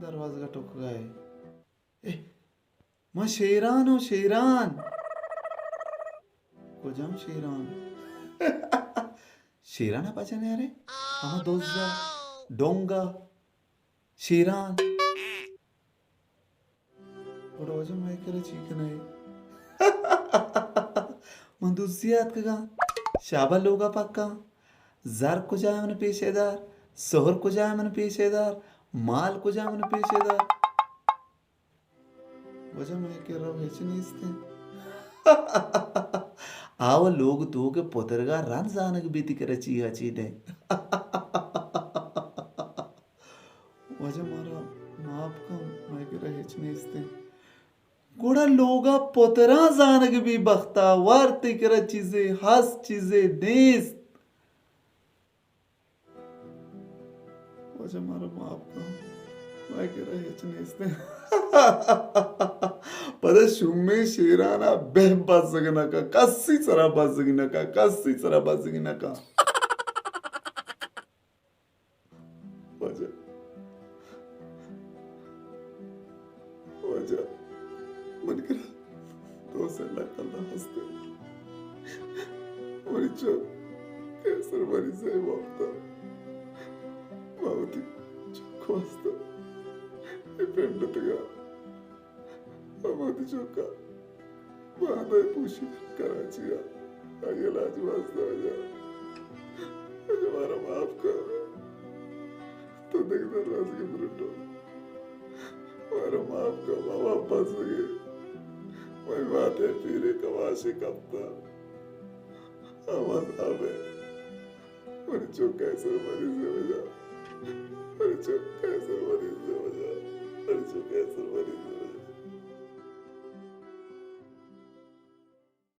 दरवाजा का टुक गए। ए मैं शेरान हूँ शेरान। को जाम शेरान। शेराना पाचने अरे ama dozda donga शेरान बड़ोजा मैं करे चीकन है। मंदुसियात का शाबा लोगा पक्का जार को जाए मन पेशेदार शहर को जाए मन पेशेदार माल को जाए मन पेशेदार वजह मैं कह रहा हूँ ऐसे नहीं इसते। आव लोग तो के पोतरगा रन जाने की बीती करे चीहा चीने। वजह मारा माफ का मैं कह रहा ऐसे नहीं इसते। गोड़ा लोगा पोतरा जाने की भी बख्ता वार्ते करे चीजें हस चीजें नेस। वजह मारा माफ का मैं कह रहा ऐसे नहीं इसते। पता शुम्मे शेराना बह बाजगना का कस्सी सरा बाजगना का कस्सी सरा बाजगना का वजह वजह मन करा तो से लकल्ला हंसते मरी चो कैसर मरी से वक्त मावती चुप हंसता ये पेंड तगा मावती चुका बांधा पूछी कराचिया आगे लाज वास्ता जा हमारा माफ कर तो देख दरवाजे के बुरटो हमारा माफ कर मामा पास गए मैं बातें पीरे कवाशी कपता आवाज आवे मेरी चुप कैसे मरी से बजा मेरी चुप कैसे मरी से बजा मेरी चुप कैसे